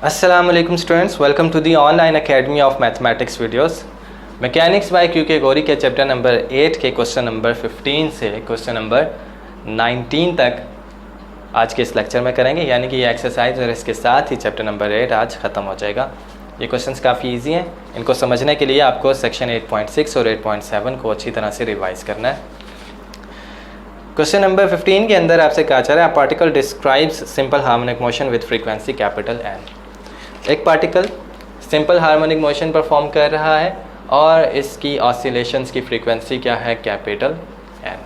अस्सलाम वालेकुम students, welcome to the online academy of mathematics videos. Mechanics by Q K Gauri के chapter number 8 के question number 15 से question number 19 तक आज के इस लेक्चर में करेंगे, यानी कि ये एक्सरसाइज और इसके साथ ही चैप्टर नंबर 8 आज ख़त्म हो जाएगा। ये क्वेश्चंस काफ़ी इजी हैं, इनको समझने के लिए आपको सेक्शन 8.6 और 8.7 को अच्छी तरह से रिवाइज़ करना है। क्वेश्चन नंबर 15 के अंदर आपसे कहा जा रहा है, particle describes simple harmonic motion with frequency capital N. एक particle simple harmonic motion perform कर रहा है और इसकी ऑसिलेशंस की फ्रीक्वेंसी क्या है, capital N.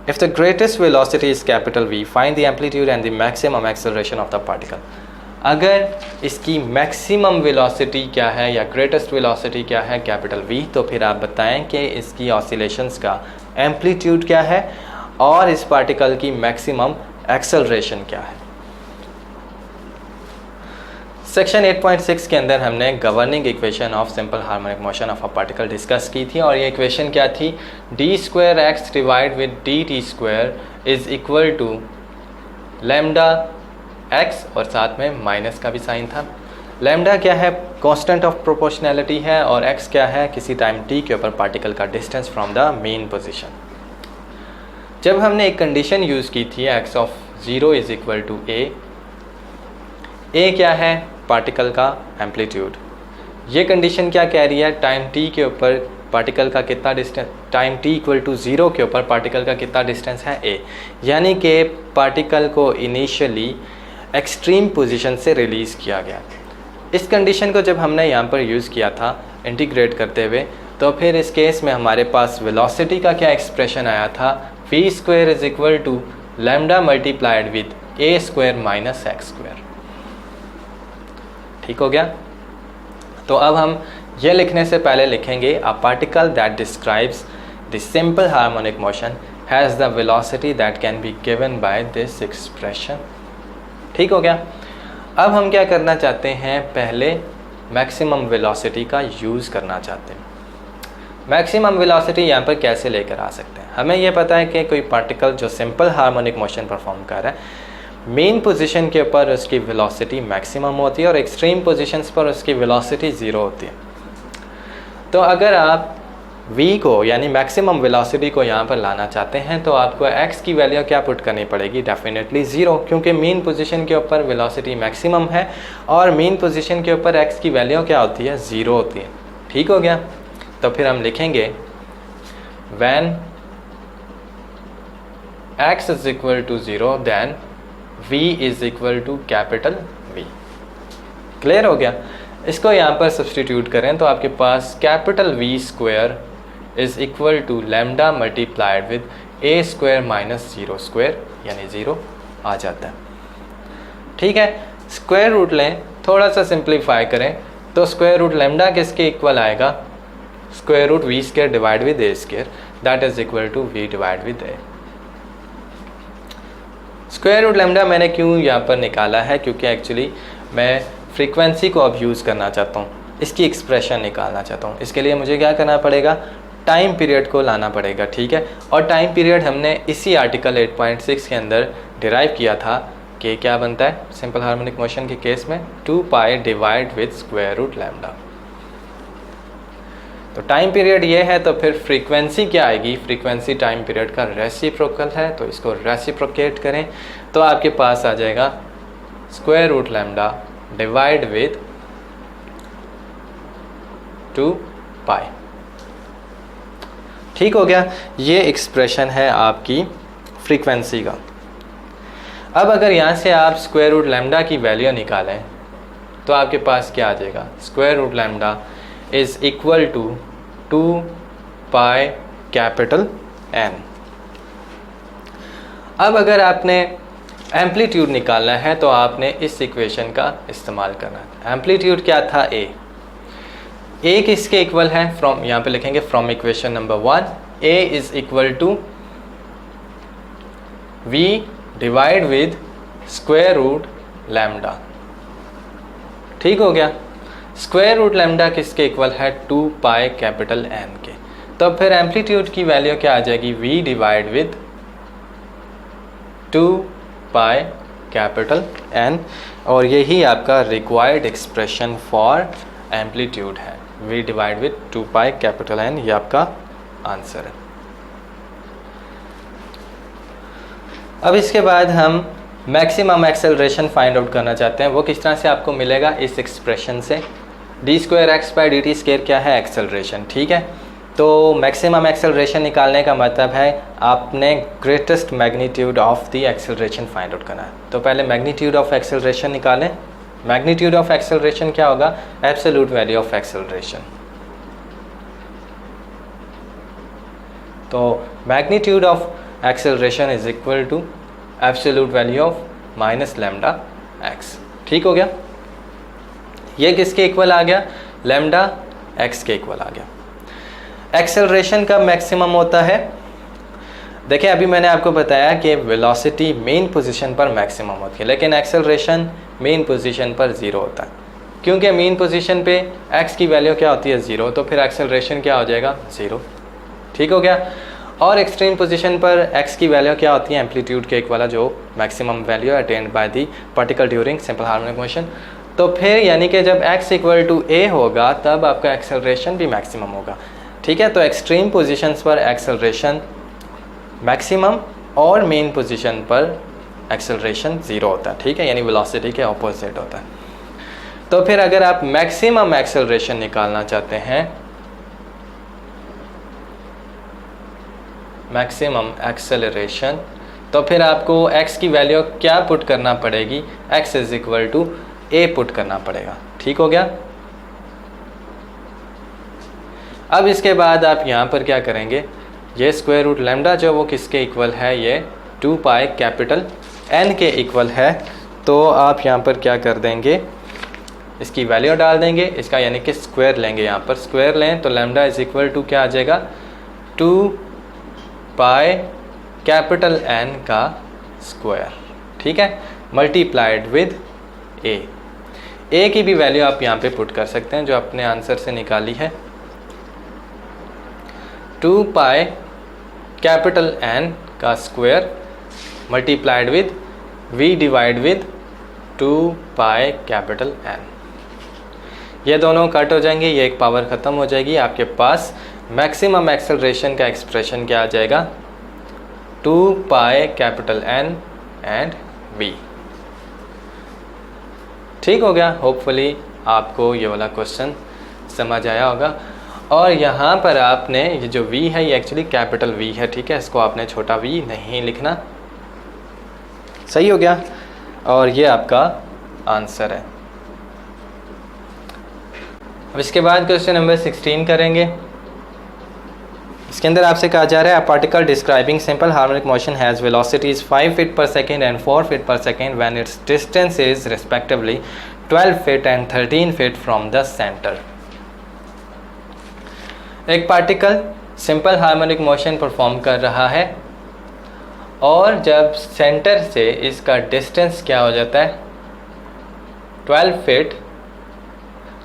If the greatest velocity is capital V, find the amplitude and the maximum acceleration of the particle. अगर इसकी मैक्सिमम वेलोसिटी क्या है या ग्रेटेस्ट वेलोसिटी क्या है, कैपिटल वी, तो फिर आप बताएं कि इसकी ऑसिलेशंस का एम्पलीट्यूड क्या है और इस पार्टिकल की मैक्सिमम एक्सेलरेशन क्या है। सेक्शन 8.6 के अंदर हमने governing equation of simple harmonic motion of a particle discuss की थी और ये इक्वेशन क्या थी, d2x divide with dt² is equal to lambda x और साथ में माइनस का भी साइन था। लैम्डा क्या है, कांस्टेंट ऑफ प्रोपोर्शनैलिटी है, और x क्या है, किसी टाइम t के ऊपर पार्टिकल का distance from the mean position. जब हमने एक कंडीशन यूज़ की थी x of 0 is equal to a क्या है, पार्टिकल का एम्पलीट्यूड। ये कंडीशन क्या कह रही है, टाइम t के ऊपर पार्टिकल का कितना distance, time t equal to 0 के ऊपर पार्टिकल का कितना डिस्टेंस है, a, यानी कि पार्टिकल को इनिशियली एक्सट्रीम पोजीशन से रिलीज़ किया गया। इस कंडीशन को जब हमने यहाँ पर यूज़ किया था इंटीग्रेट करते हुए, तो फिर इस केस में हमारे पास वेलोसिटी का क्या एक्सप्रेशन आया था, v² is equal to lambda multiplied with a² minus x²। ठीक हो गया। तो अब हम ये लिखने से पहले लिखेंगे, अ particle that describes the simple harmonic motion has the velocity that can be given by this expression. ठीक हो गया। अब हम क्या करना चाहते हैं, पहले मैक्सिमम वेलोसिटी का यूज़ करना चाहते हैं। मैक्सिमम वेलोसिटी यहाँ पर कैसे लेकर आ सकते हैं, हमें यह पता है कि कोई पार्टिकल जो सिंपल हार्मोनिक मोशन परफॉर्म कर रहा है, मेन पोजीशन के ऊपर उसकी वेलोसिटी मैक्सिमम होती है और एक्सट्रीम पोजीशंस पर उसकी वेलोसिटी 0 होती है। तो अगर आप v को यानी मैक्सिमम वेलोसिटी को यहाँ पर लाना चाहते हैं तो आपको x की वैल्यू क्या पुट करनी पड़ेगी, डेफिनेटली 0, क्योंकि मेन पोजीशन के ऊपर वेलोसिटी मैक्सिमम है और मेन पोजीशन के ऊपर x की वैल्यू क्या होती है, 0 होती है। ठीक हो गया। तो फिर हम लिखेंगे when x is equal to 0 then v is equal to capital V। Clear हो गया। इसको यहाँ पर सब्सटीट्यूट करें तो आपके पास capital V² is equal to lambda multiplied with a² minus 0² यानी 0 आ जाता है। ठीक है। स्क्वायर रूट लें, थोड़ा सा सिंप्लीफाई करें तो स्क्वायर रूट लैम्डा किसके इक्वल आएगा, square root v² divide with a² that is equal to v divide with a। Square root lambda मैंने क्यों यहाँ पर निकाला है, क्योंकि एक्चुअली मैं फ्रीक्वेंसी को अब यूज़ करना चाहता हूँ, इसकी एक्सप्रेशन निकालना चाहता हूँ। इसके लिए मुझे क्या करना पड़ेगा, टाइम पीरियड को लाना पड़ेगा। ठीक है। और टाइम पीरियड हमने इसी आर्टिकल 8.6 के अंदर डिराइव किया था कि क्या बनता है सिंपल हार्मोनिक मोशन के केस में, 2π divide with square root lambda. तो टाइम पीरियड ये है, तो फिर फ्रीक्वेंसी क्या आएगी, फ्रीक्वेंसी टाइम पीरियड का रेसिप्रोकल है, तो इसको रेसिप्रोकेट करें तो आपके पास आ जाएगा square root lambda divide with 2π। ठीक हो गया। ये एक्सप्रेशन है आपकी फ्रीक्वेंसी का। अब अगर यहाँ से आप स्क्वायर रूट लैम्डा की वैल्यू निकालें तो आपके पास क्या आ जाएगा, square root lambda is equal to 2π capital N। अब अगर आपने एम्पलीट्यूड निकालना है तो आपने इस इक्वेशन का इस्तेमाल करना है। एम्पलीट्यूड क्या था, a किसके इक्वल है, फ्रॉम, यहाँ पे लिखेंगे from equation number 1, a is equal to v divide with square root lambda. ठीक हो गया। स्क्वायर रूट लैम्डा किसके इक्वल है, 2π कैपिटल N के। तो फिर एम्पलीट्यूड की वैल्यू क्या आ जाएगी, v divide with 2π capital N, और यही आपका रिक्वायर्ड एक्सप्रेशन फॉर एम्पलीट्यूड है, v divide with 2 pi capital N, ये आपका आंसर है। अब इसके बाद हम मैक्सिमम एक्सेलरेशन फाइंड आउट करना चाहते हैं। वो किस तरह से आपको मिलेगा, इस एक्सप्रेशन से d²x/dt² क्या है, एक्सेलरेशन, ठीक है। तो मैक्सिमम एक्सेलरेशन निकालने का मतलब है आपने greatest magnitude of the acceleration find out करना है। तो पहले मैग्नीट्यूड ऑफ एक्सेलरेशन निकालें। मैग्नीट्यूड ऑफ एक्सेलरेशन क्या होगा, एब्सोल्यूट वैल्यू ऑफ एक्सेलरेशन। तो magnitude of acceleration is equal to absolute value of minus lambda x, ठीक हो गया। ये किसके इक्वल आ गया, लैम्डा एक्स के इक्वल आ गया। एक्सेलरेशन का मैक्सिमम होता है, देखिए अभी मैंने आपको बताया कि वेलोसिटी मेन पोजीशन पर मैक्सिमम होती है, लेकिन एक्सेलरेशन मेन पोजीशन पर ज़ीरो होता है, क्योंकि मेन पोजीशन पे एक्स की वैल्यू क्या होती है, ज़ीरो, तो फिर एक्सेलरेशन क्या हो जाएगा, ज़ीरो, ठीक हो गया। और एक्सट्रीम पोजीशन पर x की वैल्यू क्या होती है, एम्पलीट्यूड के इक्वल, जो maximum value attend by the particle during simple harmonic motion. तो फिर यानी कि जब x इक्वल टू a होगा तब आपका एक्सेलरेशन भी मैक्सिमम होगा, ठीक है। तो एक्सट्रीम पोजीशंस पर एक्सेलरेशन मैक्सिमम और मेन पोजीशन पर एक्सेलरेशन ज़ीरो होता है, ठीक है, यानी वेलोसिटी के ऑपोजिट होता है। तो फिर अगर आप मैक्सिमम एक्सेलरेशन निकालना चाहते हैं, मैक्सिमम एक्सेलरेशन, तो फिर आपको x की वैल्यू क्या पुट करना पड़ेगी, x is equal to a put करना पड़ेगा, ठीक हो गया। अब इसके बाद आप यहाँ पर क्या करेंगे, ये स्क्वायर रूट लैम्डा जो वो किसके इक्वल है, ये 2 पाई कैपिटल N के इक्वल है। तो आप यहाँ पर क्या कर देंगे, इसकी वैल्यू डाल देंगे, इसका यानी कि स्क्वायर लेंगे, यहाँ पर स्क्वायर लें तो लैम्डा इज इक्वल टू क्या आ जाएगा, 2 पाई कैपिटल N का स्क्वायर, ठीक है, मल्टीप्लाइड विद a की भी वैल्यू आप यहाँ पे पुट कर सकते हैं जो अपने आंसर से निकाली है, 2 पाई कैपिटल N का square multiplied with v divide with 2 pi capital N। ये दोनों कट हो जाएंगे, ये एक पावर ख़त्म हो जाएगी, आपके पास मैक्सिमम एक्सेलरेशन का एक्सप्रेशन क्या आ जाएगा, 2 pi capital N and v, ठीक हो गया। होपफुली आपको ये वाला क्वेश्चन समझ आया होगा। और यहाँ पर आपने ये जो v है ये एक्चुअली कैपिटल V है, ठीक है, इसको आपने छोटा v नहीं लिखना, सही हो गया। और ये आपका आंसर है। अब इसके बाद क्वेश्चन नंबर 16 करेंगे। इसके अंदर आपसे कहा जा रहा है, particle describing simple harmonic motion has velocities 5 feet per second and 4 feet per second when its distance is respectively 12 feet and 13 feet from the centre. एक particle simple harmonic motion perform कर रहा है और जब सेंटर से इसका distance क्या हो जाता है, 12 फीट,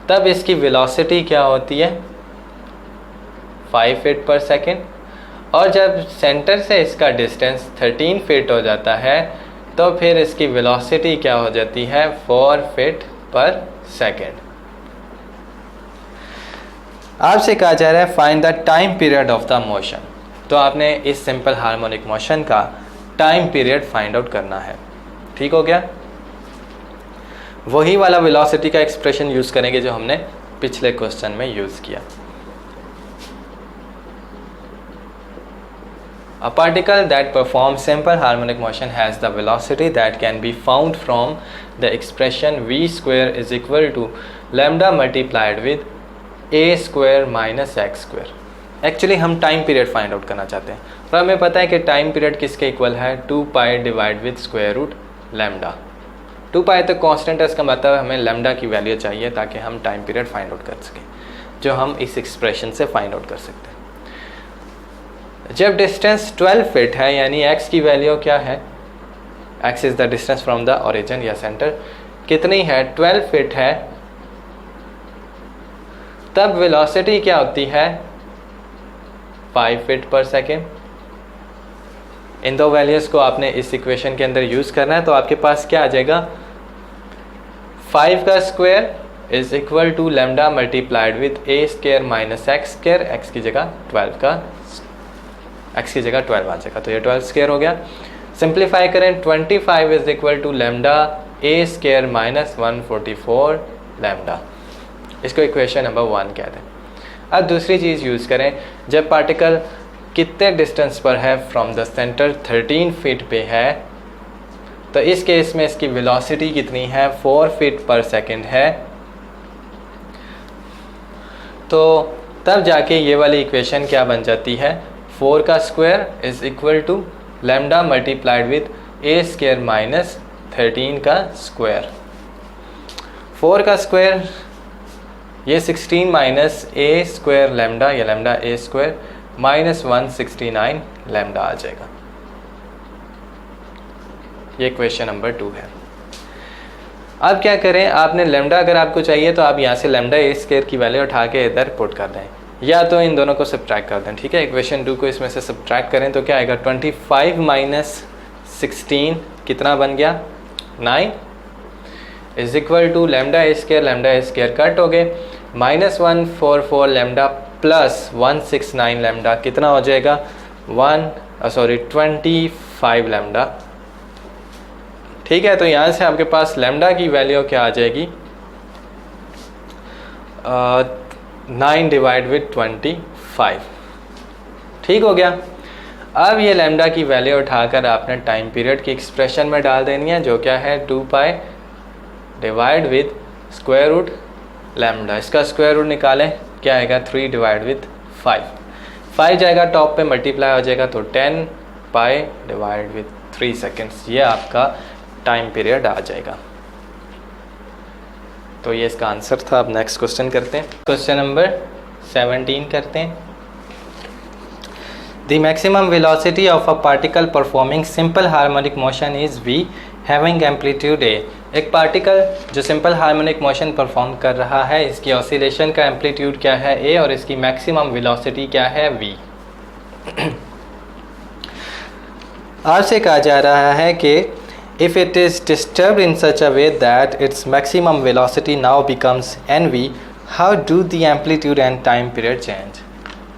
तब इसकी वेलोसिटी क्या होती है, 5 फीट पर सेकेंड, और जब सेंटर से इसका डिस्टेंस 13 फीट हो जाता है तो फिर इसकी वेलोसिटी क्या हो जाती है, 4 फीट पर सेकेंड। आपसे कहा जा रहा है find the time period of the motion. तो आपने इस सिंपल हार्मोनिक मोशन का टाइम पीरियड फाइंड आउट करना है, ठीक हो गया। वही वाला वेलोसिटी का एक्सप्रेशन यूज़ करेंगे जो हमने पिछले क्वेश्चन में यूज़ किया। A particle that performs simple harmonic motion has the velocity that can be found from the expression v square is equal to lambda multiplied with a square minus x square। Actually हम time period find out करना चाहते हैं और हमें पता है कि time period किसके इक्वल है, 2 pi divide with square root lambda. 2 pi तो कांस्टेंट है, इसका मतलब हमें लैम्डा की वैल्यू चाहिए ताकि हम टाइम पीरियड फाइंड आउट कर सकें, जो हम इस एक्सप्रेशन से फाइंड आउट कर सकते हैं। जब डिस्टेंस 12 फीट है यानी x की वैल्यू क्या है, x is the distance from the origin या सेंटर, कितनी है, 12 फीट है, तब वेलोसिटी क्या होती है, 5 फीट पर सेकेंड। इन दो वैल्यूज़ को आपने इस इक्वेशन के अंदर यूज़ करना है। तो आपके पास क्या आ जाएगा, 5 का square is equal to lambda multiplied with a square minus x square, x की जगह 12 का एक्स की जगह 12 आ जाएगा, तो ये 12 स्क्वायर हो गया। सिंप्लीफाई करें, 25 is equal to lambda a square minus 144 lambda, इसको इक्वेशन नंबर 1 कहते हैं। अब दूसरी चीज़ यूज़ करें, जब पार्टिकल कितने डिस्टेंस पर है फ्रॉम द सेंटर 13 फीट पे है, तो इस केस में इसकी वेलोसिटी कितनी है, 4 फीट पर सेकेंड है। तो तब जाके ये वाली इक्वेशन क्या बन जाती है, 4 का square is equal to lambda multiplied with a square minus 13 का स्क्वायर। 4 का स्क्वायर ये 16 माइनस ए स्क्वायर लैम्डा या lambda a square minus 169 lambda आ जाएगा। ये क्वेश्चन नंबर 2 है। अब क्या करें, आपने लैम्डा अगर आपको चाहिए तो आप यहाँ से लैम्डा ए स्क्वायर की वैल्यू उठा के इधर पुट कर दें, या तो इन दोनों को सब्ट्रैक्ट कर दें। ठीक है, इक्वेशन 2 को इसमें से सब्ट्रैक्ट करें तो क्या आएगा, 25 माइनस 16 कितना बन गया, 9 is equal to lambda a square cut हो गए, माइनस 144 लैम्डा प्लस 169 लैम्डा कितना हो जाएगा, 25 लैम्डा। ठीक है, तो यहाँ से आपके पास लैम्डा की वैल्यू क्या आ जाएगी, 9 डिवाइड विद 25। ठीक हो गया। अब ये लैम्डा की वैल्यू उठाकर आपने टाइम पीरियड की एक्सप्रेशन में डाल देनी है, जो क्या है 2 pi divide with square root lambda. इसका स्क्वायर रूट निकालें, क्या आएगा 3 डिवाइड विद 5 जाएगा टॉप पे, मल्टीप्लाई हो जाएगा तो 10 पाई डिवाइड विद 3 सेकेंड्स, ये आपका टाइम पीरियड आ जाएगा। तो ये इसका आंसर था। अब नेक्स्ट क्वेश्चन करते हैं, क्वेश्चन नंबर 17 करते हैं। The maximum velocity of a particle performing simple harmonic motion is v having amplitude a। एक पार्टिकल जो सिंपल हार्मोनिक मोशन परफॉर्म कर रहा है, इसकी ऑसिलेशन का एम्पलीट्यूड क्या है a और इसकी मैक्सिमम वेलोसिटी क्या है v। आपसे कहा जा रहा है कि if it is disturbed in such a way that its maximum velocity now becomes nv, how do the amplitude and time period change।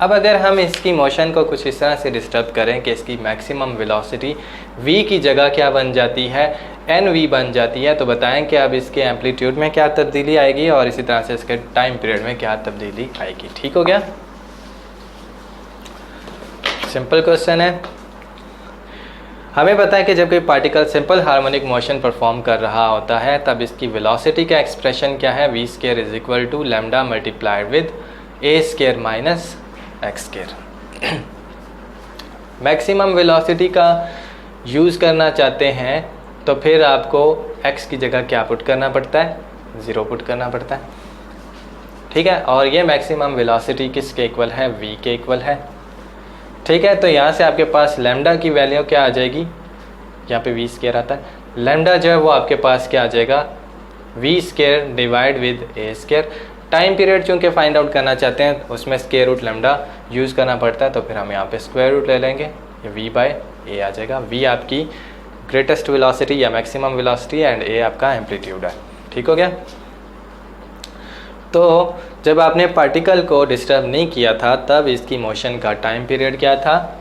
अब अगर हम इसकी मोशन को कुछ इस तरह से डिस्टर्ब करें कि इसकी मैक्सिमम वेलोसिटी v की जगह क्या बन जाती है, nv बन जाती है, तो बताएं कि अब इसके एम्पलीट्यूड में क्या तब्दीली आएगी और इसी तरह से इसके टाइम पीरियड में क्या तब्दीली आएगी। ठीक हो गया, सिंपल क्वेश्चन है। हमें पता है कि जब कोई particle simple harmonic motion perform कर रहा होता है, तब इसकी वेलोसिटी का एक्सप्रेशन क्या है, v square is equal to lambda multiplied with a square minus x square. Maximum velocity का यूज़ करना चाहते हैं तो फिर आपको x की जगह क्या पुट करना पड़ता है, 0 पुट करना पड़ता है। ठीक है, और ये मैक्सिमम वेलोसिटी किसके इक्वल है, v के इक्वल है। ठीक है, तो यहाँ से आपके पास लैम्डा की वैल्यू क्या आ जाएगी, यहाँ पे v स्क्वायर आता है, लैम्डा जो है वो आपके पास क्या आ जाएगा, v square divide with a square. Time period चूँकि फाइंड आउट करना चाहते हैं उसमें स्क्वायर रूट लैम्डा यूज़ करना पड़ता है, तो फिर हम यहाँ पे स्क्वायर रूट ले लेंगे, ये v बाय a आ जाएगा। v आपकी ग्रेटेस्ट वेलोसिटी या मैक्सिमम वेलोसिटी एंड a आपका एम्पलीट्यूड है। ठीक हो गया। तो जब आपने पार्टिकल को डिस्टर्ब नहीं किया था तब इसकी मोशन का टाइम पीरियड क्या था,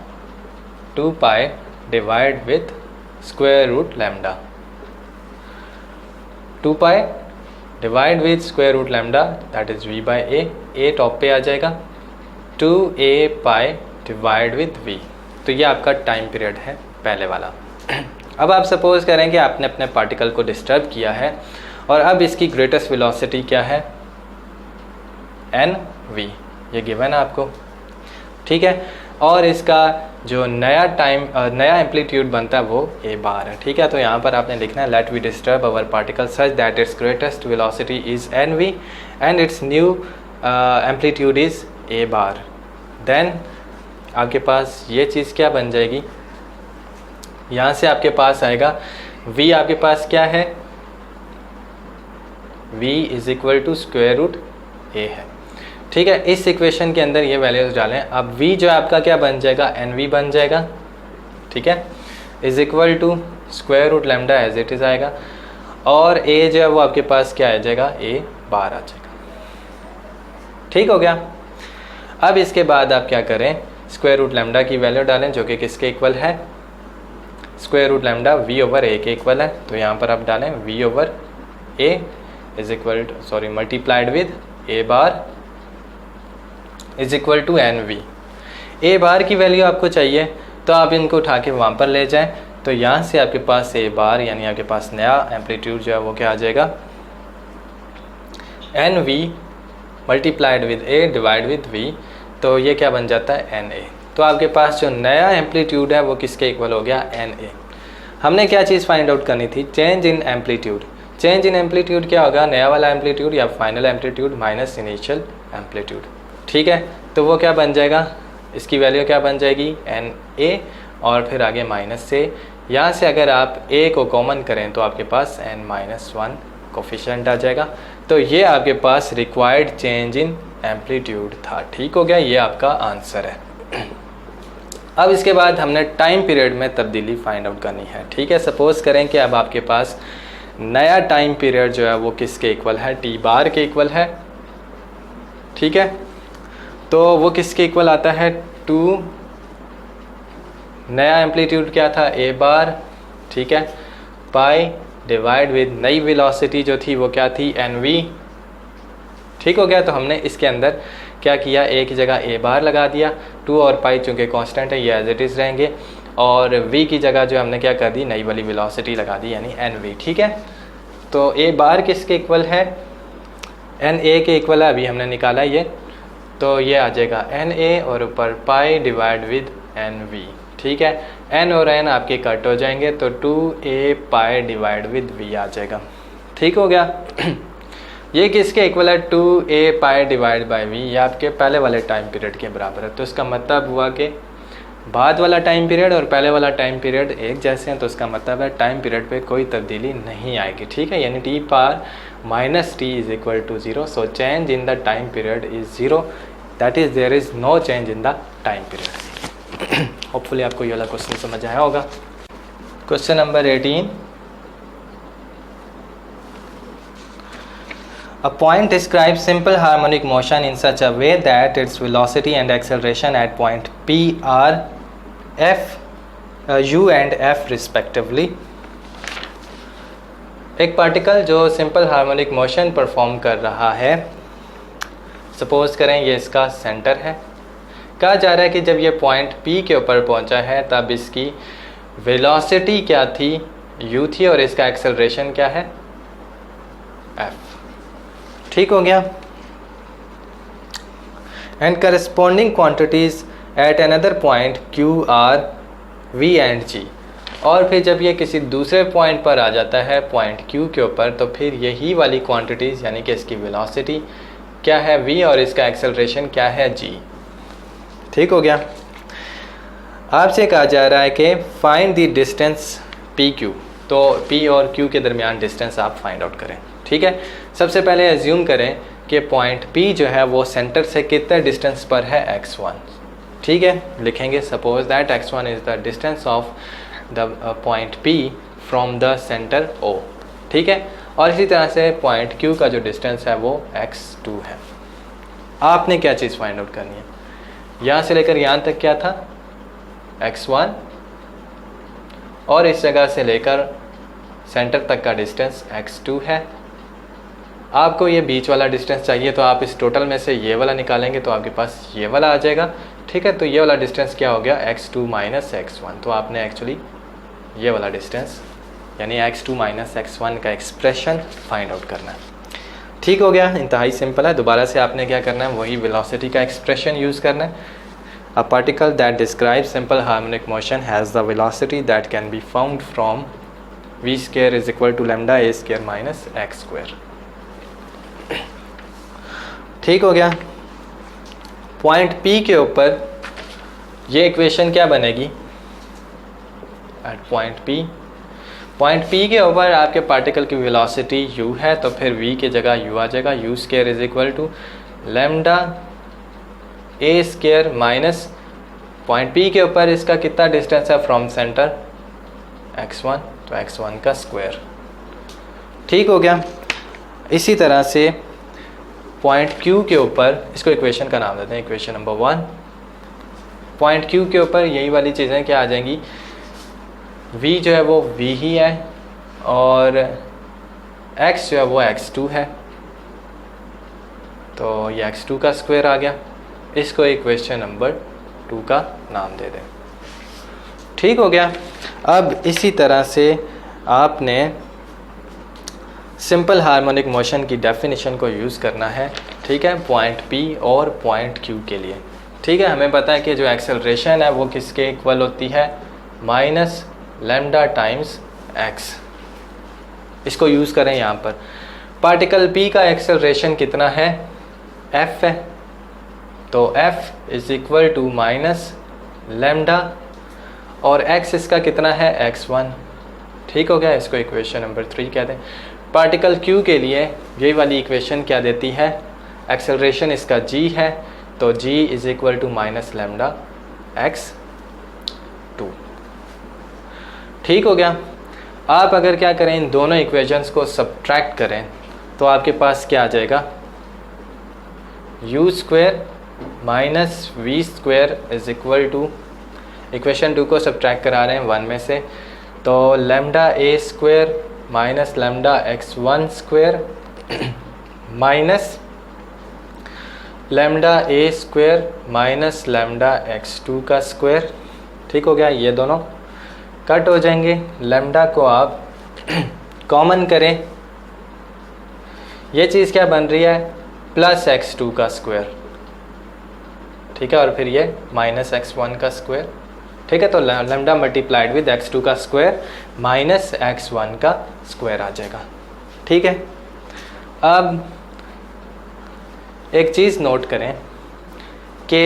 2 pi divide with square root lambda. 2 pi divide with square root lambda that is v by a top पे आ जाएगा, 2a pi divide with v। तो ये आपका टाइम पीरियड है पहले वाला। अब आप सपोज करें कि आपने अपने पार्टिकल को डिस्टर्ब किया है और अब इसकी ग्रेटेस्ट वेलोसिटी क्या है, nv, ये गिवन है आपको। ठीक है, और इसका जो नया एम्पलीट्यूड बनता है वो a बार है। ठीक है, तो यहाँ पर आपने लिखना है let we disturb our particle such that its greatest velocity is nv and its new amplitude is a bar. Then आपके पास ये चीज़ क्या बन जाएगी, यहाँ से आपके पास आएगा v आपके पास क्या है, v is equal to square root a है। ठीक है, इस इक्वेशन के अंदर ये वैल्यूज डालें। अब v जो है आपका क्या बन जाएगा, nv बन जाएगा। ठीक है, is equal to square root lambda as it is आएगा, और ए जो है वो आपके पास क्या आ जाएगा, ए बार आ जाएगा। ठीक हो गया। अब इसके बाद आप क्या करें, स्क्वायर रूट लैम्डा की वैल्यू डालें जो कि किसके इक्वल है, square root lambda v over a के इक्वल है। तो यहाँ पर आप डालें v over a is equal to sorry multiplied with a bar is equal to n v. A bar की वैल्यू आपको चाहिए तो आप इनको उठा के वहाँ पर ले जाएं, तो यहाँ से आपके पास ए बार यानी आपके पास नया एम्पलीट्यूड जो है वो क्या आ जाएगा, n v multiplied with a divide with v, तो ये क्या बन जाता है, एन ए। तो आपके पास जो नया एम्पलीट्यूड है वो किसके इक्वल हो गया, एन ए। हमने क्या चीज़ फाइंड आउट करनी थी, change in amplitude. Change in amplitude क्या होगा, नया वाला एम्पलीट्यूड या final amplitude minus initial amplitude. ठीक है, तो वो क्या बन जाएगा, इसकी वैल्यू क्या बन जाएगी, एन ए और फिर आगे माइनस से, यहाँ से अगर आप ए को कॉमन करें तो आपके पास एन माइनस वन कोफिशिएंट आ जाएगा। तो ये आपके पास रिक्वायर्ड चेंज इन एम्पलीट्यूड था। ठीक हो गया, ये आपका आंसर है। अब इसके बाद हमने टाइम पीरियड में तब्दीली फाइंड आउट करनी है। ठीक है, सपोज करें कि अब आपके पास नया टाइम पीरियड जो है वो किसके इक्वल है, टी बार के इक्वल है। ठीक है, तो वो किसके इक्वल आता है, टू नया एम्पलीट्यूड क्या था, ए बार। ठीक है, पाई डिवाइड विद नई वेलोसिटी जो थी वो क्या थी, एन वी। ठीक हो गया, तो हमने इसके अंदर क्या किया, ए की जगह ए बार लगा दिया, टू और पाई चूँकि कांस्टेंट है ये एज इट इज़ रहेंगे, और वी की जगह जो हमने क्या कर दी, नई वाली वेलोसिटी लगा दी यानी एन वी। ठीक है, तो ए बार किसके इक्वल है, एन ए के इक्वल है, अभी हमने निकाला ये, तो ये आ जाएगा एन ए और ऊपर pi divide with n v. ठीक है, एन और एन आपके कट हो जाएंगे तो 2a pi divide with v आ जाएगा। ठीक हो गया। ये किसके इक्वल है, 2a pi divide by we, ये आपके पहले वाले टाइम पीरियड के बराबर है। तो इसका मतलब हुआ कि बाद वाला टाइम पीरियड और पहले वाला टाइम पीरियड एक जैसे हैं, तो इसका मतलब है टाइम पीरियड पे कोई तब्दीली नहीं आएगी। ठीक है, यानी t power minus t is equal to 0, so change in the time period is 0, that is there is no change in the time period. Hopefully आपको ये वाला क्वेश्चन समझ आया होगा। Question number 18, a point describes simple harmonic motion in such a way that its velocity and acceleration at point P are f, u and f respectively। एक particle जो simple harmonic motion perform कर रहा है, suppose करें ये इसका centre है, कहा जा रहा है कि जब ये पॉइंट P के ऊपर पहुंचा है तब इसकी वेलोसिटी क्या थी, u थी, और इसका एक्सेलरेशन क्या है, f। ठीक हो गया। And corresponding quantities at another point Q are V and G। और फिर जब ये किसी दूसरे पॉइंट पर आ जाता है पॉइंट Q के ऊपर, तो फिर यही वाली क्वांटिटीज़ यानी कि इसकी वेलोसिटी क्या है V और इसका एक्सेलरेशन क्या है G। ठीक हो गया। आपसे कहा जा रहा है कि फाइंड द डिस्टेंस PQ, तो P और Q के दरमियान डिस्टेंस आप फाइंड आउट करें। ठीक है, सबसे पहले एज्यूम करें कि पॉइंट P जो है वो सेंटर से कितने डिस्टेंस पर है, x1। ठीक है, लिखेंगे suppose that x1 is the distance of the point P from the centre O। ठीक है, और इसी तरह से पॉइंट Q का जो डिस्टेंस है वो x2 है। आपने क्या चीज़ फाइंड आउट करनी है, यहाँ से लेकर यहाँ तक क्या था, x1, और इस जगह से लेकर सेंटर तक का डिस्टेंस x2 है। आपको ये बीच वाला डिस्टेंस चाहिए, तो आप इस टोटल में से ये वाला निकालेंगे तो आपके पास ये वाला आ जाएगा। ठीक है, तो ये वाला डिस्टेंस क्या हो गया, x2 माइनस x1। तो आपने एक्चुअली ये वाला डिस्टेंस यानी x2 माइनस x1 का एक्सप्रेशन फाइंड आउट करना है। ठीक हो गया, इंतहाई सिंपल है। दोबारा से आपने क्या करना है, वही वेलोसिटी का एक्सप्रेशन यूज़ करना है। A particle that describes simple harmonic motion has the velocity that can be found from v square is equal to lambda a square minus x square. ठीक हो गया। पॉइंट P के ऊपर ये equation क्या बनेगी, एट पॉइंट P के ऊपर आपके पार्टिकल की वेलोसिटी u है, तो फिर v की जगह u आ जाएगा, u square is equal to lambda a square minus point P के ऊपर इसका कितना डिस्टेंस है फ्रॉम सेंटर x1, तो x1 का स्क्वायर। ठीक हो गया। इसी तरह से पॉइंट Q के ऊपर, इसको इक्वेशन का नाम देते हैं, इक्वेशन नंबर 1। पॉइंट Q के ऊपर यही वाली चीज़ें क्या आ जाएंगी, v जो है वो v ही है और x जो है वो x2 है, तो ये x2 का स्क्वायर आ गया। इसको इक्वेशन नंबर 2 का नाम दे दें। ठीक हो गया। अब इसी तरह से आपने सिंपल हार्मोनिक मोशन की डेफिनेशन को यूज़ करना है। ठीक है, पॉइंट P और पॉइंट Q के लिए। ठीक है, हमें पता है कि जो एक्सेलरेशन है वो किसके इक्वल होती है, माइनस लैम्डा टाइम्स x। इसको यूज़ करें यहाँ पर। पार्टिकल P का एक्सेलरेशन कितना है, f है, तो f is equal to minus lambda और x इसका कितना है, x1। ठीक हो गया। इसको इक्वेशन नंबर 3 कहते हैं। पार्टिकल Q के लिए यही वाली इक्वेशन क्या देती है, एक्सेलरेशन इसका g है, तो g is equal to minus lambda x2। ठीक हो गया। आप अगर क्या करें, इन दोनों इक्वेशंस को सब्ट्रैक्ट करें तो आपके पास क्या आ जाएगा, u square minus v square is equal to, equation 2 को सब्ट्रैक्ट करा रहे हैं 1 में से, तो lambda a square minus lambda x1 square minus lambda a square minus lambda x2 का स्क्वायर। ठीक हो गया। ये दोनों कट हो जाएंगे। लैम्डा को आप कॉमन करें, ये चीज़ क्या बन रही है, प्लस x2 का स्क्वायर। ठीक है, और फिर ये माइनस x1 का स्क्वायर। ठीक है, तो लैम्डा मल्टीप्लाइड विद x2 का स्क्वायर माइनस x1 का स्क्वायर आ जाएगा। ठीक है। अब एक चीज़ नोट करें कि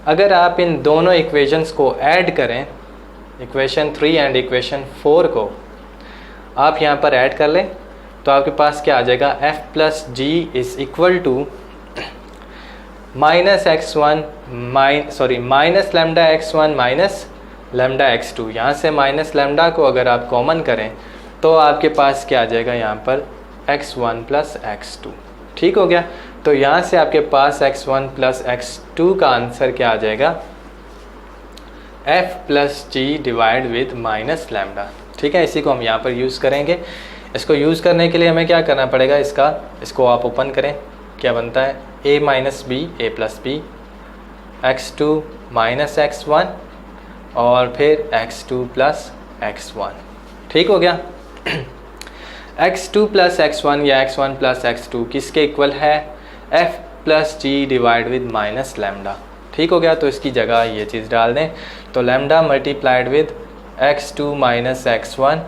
अगर आप इन दोनों इक्वेशंस को ऐड करें, इक्वेशन 3 एंड इक्वेशन 4 को आप यहाँ पर ऐड कर लें, तो आपके पास क्या आ जाएगा, f plus g is equal to minus x1 minus lambda x1 minus lambda x2। यहाँ से माइनस लैम्डा को अगर आप कॉमन करें तो आपके पास क्या आ जाएगा, यहाँ पर x1 प्लस x2। ठीक हो गया। तो यहाँ से आपके पास x1 प्लस x2 का आंसर क्या आ जाएगा, f plus g divide with minus lambda. ठीक है, इसी को हम यहाँ पर यूज़ करेंगे। इसको यूज़ करने के लिए हमें क्या करना पड़ेगा, इसको आप ओपन करें, क्या बनता है, a minus b a plus b, x2 minus x1 और फिर x2 प्लस x1। ठीक हो गया। x2 प्लस x1 या x1 प्लस x2 किसके इक्वल है, f plus g divide with minus lambda. ठीक हो गया। तो इसकी जगह ये चीज़ डाल दें, तो lambda multiplied with x2 minus x1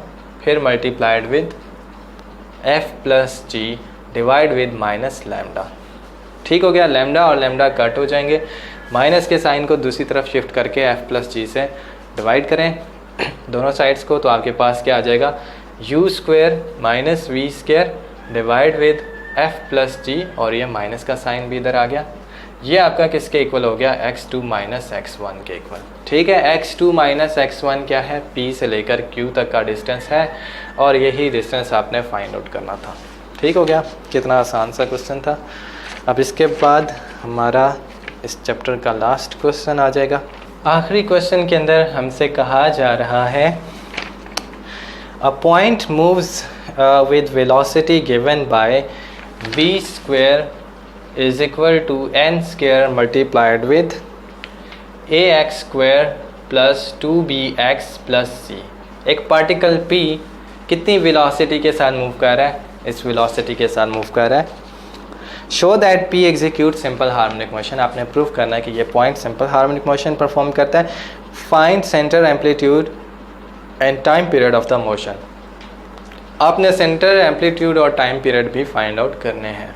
फिर multiplied with f plus g divide with minus lambda. ठीक हो गया। लैम्डा और लैम्डा कट हो जाएंगे, माइनस के साइन को दूसरी तरफ शिफ्ट करके f प्लस जी से डिवाइड करें दोनों साइड्स को, तो आपके पास क्या आ जाएगा, u square minus v square divide with f plus g, और ये माइनस का साइन भी इधर आ गया। ये आपका किसके इक्वल हो गया, x2 माइनस x1 के इक्वल। ठीक है, x2 माइनस x1 क्या है, P से लेकर Q तक का डिस्टेंस है और यही डिस्टेंस आपने फाइंड आउट करना था। ठीक हो गया। कितना आसान सा क्वेश्चन था। अब इसके बाद हमारा इस चैप्टर का लास्ट क्वेश्चन आ जाएगा। आखिरी क्वेश्चन के अंदर हमसे कहा जा रहा है, a point moves with velocity given by v square is equal to n square multiplied with ax square plus 2bx plus c। एक पार्टिकल p कितनी वेलोसिटी के साथ मूव कर रहा है, इस वेलोसिटी के साथ मूव कर रहा है। Show that p execute simple harmonic motion. आपने प्रूव करना है कि ये point simple harmonic motion perform करता है। Find centre amplitude and time period of the motion. आपने सेंटर एम्पलीट्यूड और टाइम पीरियड भी फाइंड आउट करने हैं।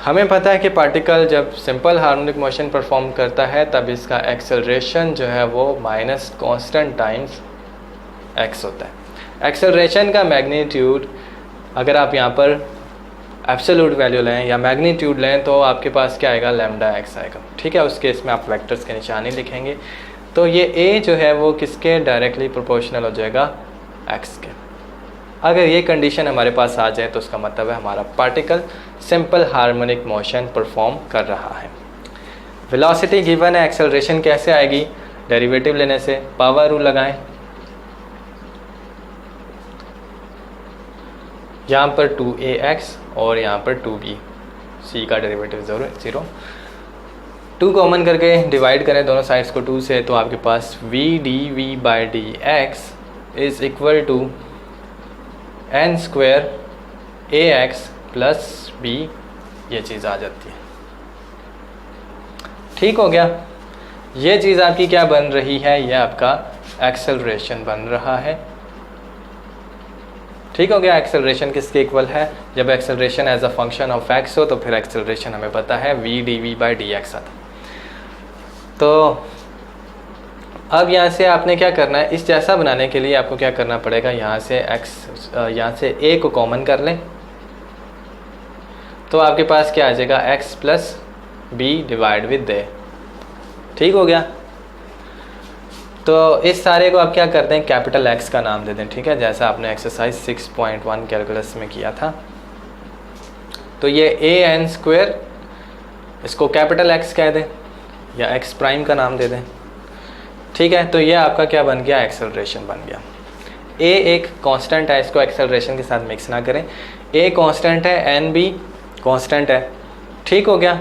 हमें पता है कि पार्टिकल जब सिंपल हार्मोनिक मोशन परफॉर्म करता है तब इसका एक्सेलरेशन जो है वो माइनस कांस्टेंट टाइम्स x होता है। एक्सेलरेशन का मैग्नीट्यूड अगर आप यहाँ पर एब्सोल्यूट वैल्यू लें या मैग्नीट्यूड लें तो आपके पास क्या आएगा, लैम्डा एक्स आएगा। ठीक है, उस केस में आप वेक्टर्स के निशानी लिखेंगे। तो ये ए जो है वो किसके डायरेक्टली प्रोपोर्शनल हो जाएगा, एक्स के। अगर ये कंडीशन हमारे पास आ जाए तो उसका मतलब है हमारा particle simple harmonic motion perform कर रहा है। वेलोसिटी गिवन है, एक्सेलरेशन कैसे आएगी, डेरिवेटिव लेने से। पावर रूल लगाएं, यहाँ पर 2ax और यहाँ पर 2b, c का डेरिवेटिव 0, 2 कॉमन करके डिवाइड करें दोनों साइड्स को 2 से, तो आपके पास v dv/dx is equal to n square ax plus b, ये चीज़ आ जाती है। ठीक हो गया, ये चीज़ आपकी क्या बन रही है, ये आपका एक्सेलरेशन बन रहा है। ठीक हो गया, एक्सेलरेशन किसके इक्वल है, जब acceleration as a function of x हो तो फिर एक्सेलरेशन हमें पता है v dv/dx आता। तो अब यहाँ से आपने क्या करना है, इस जैसा बनाने के लिए आपको क्या करना पड़ेगा, यहाँ से a को कॉमन कर लें तो आपके पास क्या आ जाएगा, x plus b divide with a। ठीक हो गया, तो इस सारे को आप क्या करते हैं, कैपिटल X का नाम दे दें। ठीक है, जैसा आपने एक्सरसाइज 6.1 कैलकुलस में किया था। तो ये an स्क्वायर, इसको कैपिटल X कह दें या x प्राइम का नाम दे दें। ठीक है, तो ये आपका क्या बन गया, एक्सेलरेशन बन गया। a एक कांस्टेंट है, इसको एक्सेलरेशन के साथ मिक्स ना करें। a कांस्टेंट है, n भी कांस्टेंट है। ठीक हो गया,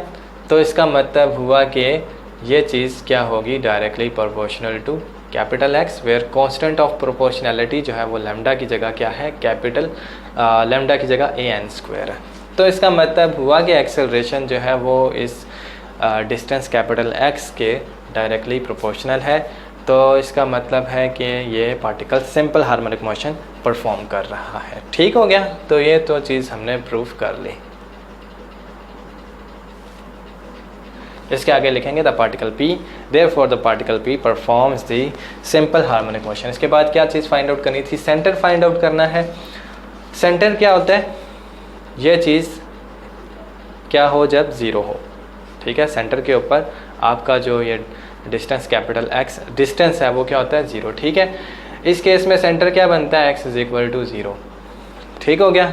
तो इसका मतलब हुआ कि ये चीज़ क्या होगी, directly proportional to capital X, where constant of proportionality जो है वो लैम्डा की जगह क्या है, कैपिटल लैम्डा की जगह an स्क्वायर है। तो इसका मतलब हुआ कि एक्सेलरेशन जो है वो इस डिस्टेंस कैपिटल X के डायरेक्टली प्रोपोर्शनल है। तो इसका मतलब है कि ये particle simple harmonic motion perform कर रहा है। ठीक हो गया, तो ये तो चीज़ हमने प्रूफ कर ली। इसके आगे लिखेंगे the particle P, therefore the particle P performs the simple harmonic motion. इसके बाद क्या चीज़ फाइंड आउट करनी थी, सेंटर फाइंड आउट करना है। सेंटर क्या होता है, ये चीज़ क्या हो जब ज़ीरो हो। ठीक है, सेंटर के ऊपर आपका जो ये डिस्टेंस कैपिटल X डिस्टेंस है वो क्या होता है, ज़ीरो। ठीक है, इस केस में सेंटर क्या बनता है, x इज इक्वल टू 0। ठीक हो गया,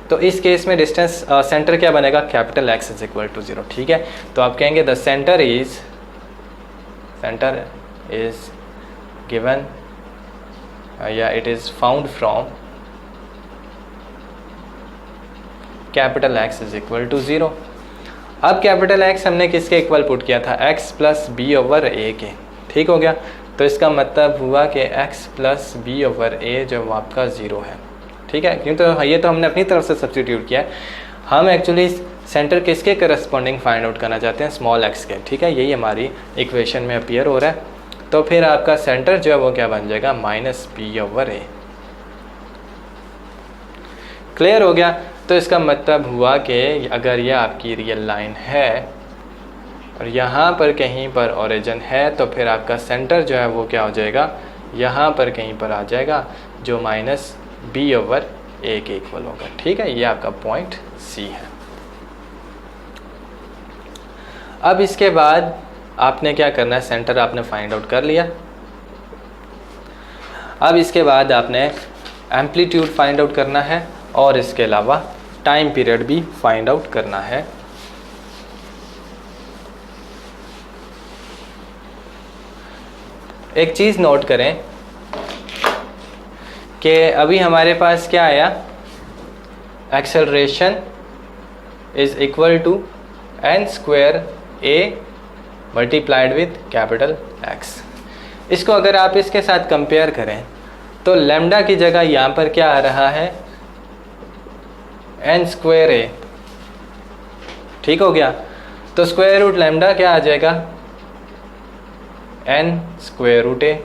तो इस केस में डिस्टेंस सेंटर क्या बनेगा, capital X is equal to 0। ठीक है, तो आप कहेंगे द सेंटर इज गिवन या it is found from capital X is equal to 0। अब कैपिटल X हमने किसके इक्वल पुट किया था, x plus b over a के। ठीक हो गया, तो इसका मतलब हुआ कि x plus b over a जो आपका 0 है। ठीक है, क्योंकि ये तो हमने अपनी तरफ से सब्स्टिट्यूट किया है। हम एक्चुअली सेंटर किसके करस्पॉन्डिंग फाइंड आउट करना चाहते हैं, स्मॉल x के। ठीक है, यही हमारी इक्वेशन में अपीयर हो रहा है। तो फिर आपका सेंटर जो है वो क्या बन जाएगा, minus b over a। Clear हो गया, तो इसका मतलब हुआ कि अगर यह आपकी रियल लाइन है और यहाँ पर कहीं पर ओरिजिन है तो फिर आपका सेंटर जो है वो क्या हो जाएगा, यहाँ पर कहीं पर आ जाएगा जो माइनस b ओवर a के इक्वल होगा। ठीक है, ये आपका पॉइंट C है। अब इसके बाद आपने क्या करना है, सेंटर आपने फाइंड आउट कर लिया। अब इसके बाद आपने एम्पलीट्यूड फाइंड आउट करना है और इसके अलावा टाइम पीरियड भी फाइंड आउट करना है। एक चीज़ नोट करें कि अभी हमारे पास क्या आया, acceleration is equal to n square a multiplied with capital X। इसको अगर आप इसके साथ कंपेयर करें तो लैम्डा की जगह यहाँ पर क्या आ रहा है, n स्क्वायर a। ठीक हो गया, तो स्क्वायर रूट लैम्डा क्या आ जाएगा, n स्क्वायर रूट a।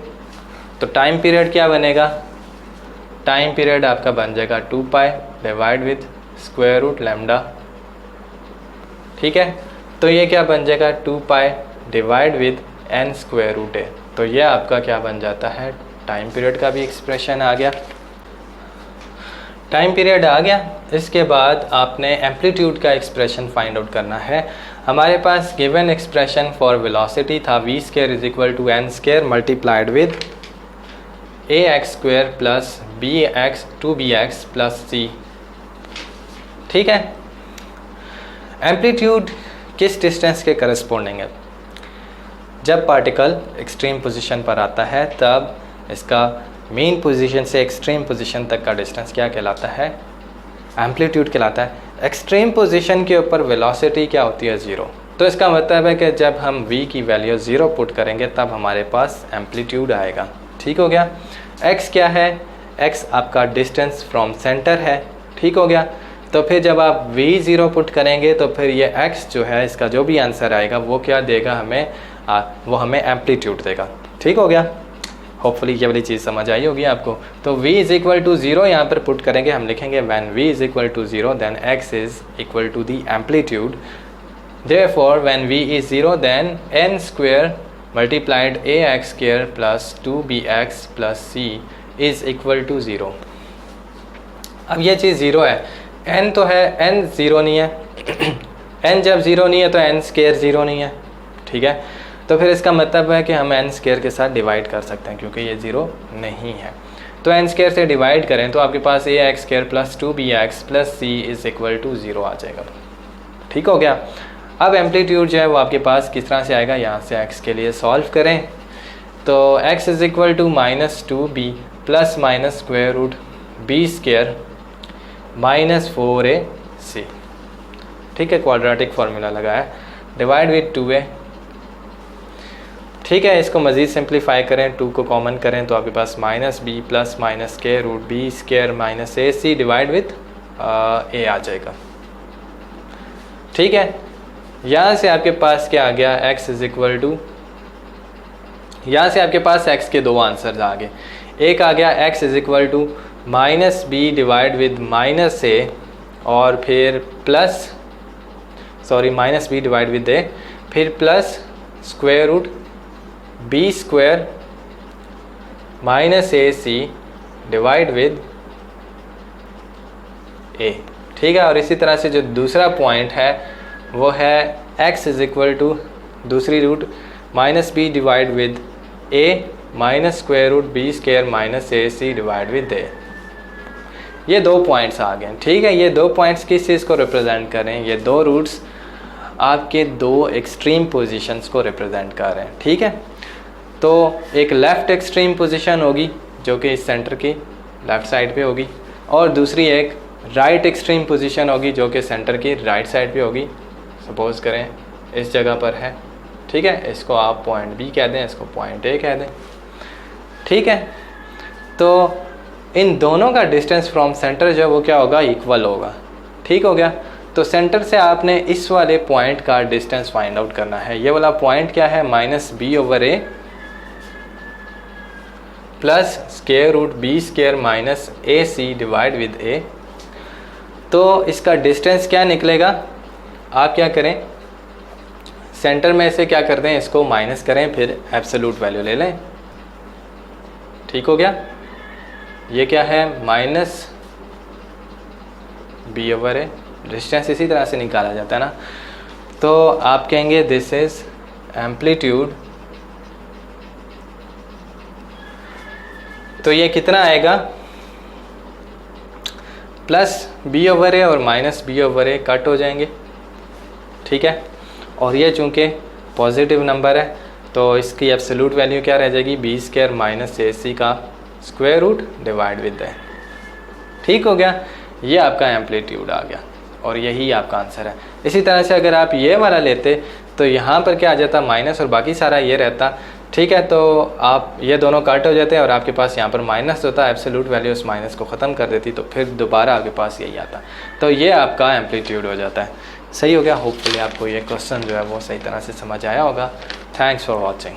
तो टाइम पीरियड क्या बनेगा, टाइम पीरियड आपका बन जाएगा 2 pi divide with square root lambda. ठीक है, तो ये क्या बन जाएगा, 2 pi divide with n square root a। तो ये आपका क्या बन जाता है, टाइम पीरियड का भी एक्सप्रेशन आ गया। टाइम पीरियड आ गया। इसके बाद आपने एम्पलीट्यूड का एक्सप्रेशन फाइंड आउट करना है। हमारे पास गिवन एक्सप्रेशन फॉर वेलोसिटी था v square is equal to n square multiplied with ax square plus bx 2bx plus c। ठीक है, एम्पलीट्यूड किस डिस्टेंस के करस्पॉन्डिंग है? जब पार्टिकल एक्सट्रीम पोजीशन पर आता है तब इसका मेन पोजीशन से एक्सट्रीम पोजीशन तक का डिस्टेंस क्या कहलाता है? एम्पलीट्यूड कहलाता है। एक्सट्रीम पोजीशन के ऊपर वेलोसिटी क्या होती है? ज़ीरो। तो इसका मतलब है कि जब हम v की वैल्यू ज़ीरो पुट करेंगे तब हमारे पास एम्पलीट्यूड आएगा। ठीक हो गया। x क्या है? x आपका डिस्टेंस फ्रॉम सेंटर है। ठीक हो गया। तो फिर जब आप v ज़ीरो पुट करेंगे तो फिर ये x जो है, इसका जो भी आंसर आएगा वो क्या देगा हमें? वो हमें एम्पलीट्यूड देगा। ठीक हो गया। होपफुली ये वाली चीज़ समझ आई होगी आपको। तो v is equal to zero यहाँ पर पुट करेंगे, हम लिखेंगे when v is equal to zero then x is equal to the amplitude. Therefore when v is zero then n square multiplied ax square plus 2bx plus c is equal to zero. अब ये चीज़ zero है, n तो है, n zero नहीं है n जब zero नहीं है तो n स्क्वायर ज़ीरो नहीं है। ठीक है, तो फिर इसका मतलब है कि हम n स्क्वायर के साथ डिवाइड कर सकते हैं क्योंकि ये ज़ीरो नहीं है। तो n स्क्वायर से डिवाइड करें तो आपके पास ax square plus 2bx plus c is equal to zero आ जाएगा। ठीक हो गया। अब एम्पलीट्यूड जो है वो आपके पास किस तरह से आएगा? यहाँ से x के लिए सॉल्व करें तो x is equal to -2b plus minus square root b square minus 4ac। ठीक है, क्वाड्रेटिक फार्मूला लगाया, डिवाइड विद 2a। ठीक है, इसको मज़ीद सिंप्लीफाई करें, 2 को कॉमन करें तो आपके पास -b plus minus square root b square minus ac divide with a आ जाएगा। ठीक है, यहाँ से आपके पास क्या आ गया? x इज़ इक्वल टू, यहाँ से आपके पास x के दो आंसर आ गए। एक आ गया x is equal to -b divide with -a और फिर plus -b divide with a, फिर plus square root b square minus ac divide with a। ठीक है, और इसी तरह से जो दूसरा पॉइंट है वो है x इज़ इक्वल टू दूसरी root -b divide with a minus square root b square minus ac divide with a। ये दो पॉइंट्स आ गए। ठीक है, ये दो पॉइंट्स किस चीज़ को रिप्रेजेंट कर रहे हैं? ये दो रूट्स आपके दो एक्सट्रीम पोजीशंस को रिप्रेजेंट कर रहे हैं। ठीक है, तो एक लेफ़्ट एक्सट्रीम पोजीशन होगी जो कि इस सेंटर की लेफ़्ट साइड पे होगी और दूसरी एक राइट एक्सट्रीम पोजीशन होगी जो कि सेंटर की राइट साइड पे होगी। सपोज़ करें इस जगह पर है। ठीक है, इसको आप पॉइंट B कह दें, इसको पॉइंट A कह दें। ठीक है, तो इन दोनों का डिस्टेंस फ्रॉम सेंटर जो है वो क्या होगा? इक्वल होगा। ठीक हो गया। तो सेंटर से आपने इस वाले पॉइंट का डिस्टेंस फाइंड आउट करना है। ये वाला पॉइंट क्या है? -b/a plus square root b square minus ac divide with a। तो इसका डिस्टेंस क्या निकलेगा? आप क्या करें, सेंटर में से क्या करते हैं, इसको माइनस करें, फिर एब्सोल्यूट वैल्यू ले लें। ठीक हो गया। ये क्या है? -b/a। डिस्टेंस इसी तरह से निकाला जाता है ना। तो आप कहेंगे दिस इज एम्पलीट्यूड। तो ये कितना आएगा? +b/a और -b/a कट हो जाएंगे। ठीक है, और ये चूँकि पॉजिटिव नंबर है तो इसकी एब्सोल्यूट वैल्यू क्या रह जाएगी? b स्क्वायर माइनस ac का स्क्वायर रूट डिवाइड विद है। ठीक हो गया। ये आपका एम्पलीट्यूड आ गया और यही आपका आंसर है। इसी तरह से अगर आप ये वाला लेते तो यहाँ पर क्या आ जाता? माइनस और बाकी सारा ये रहता। ठीक है, तो आप ये दोनों कट हो जाते हैं और आपके पास यहाँ पर माइनस होता, एब्सोल्यूट वैल्यू उस माइनस को ख़त्म कर देती, तो फिर दोबारा आपके पास यही आता। तो ये आपका एम्पलीट्यूड हो जाता है। सही हो गया। होपफुली आपको ये क्वेश्चन जो है वो सही तरह से समझ आया होगा। Thanks for watching.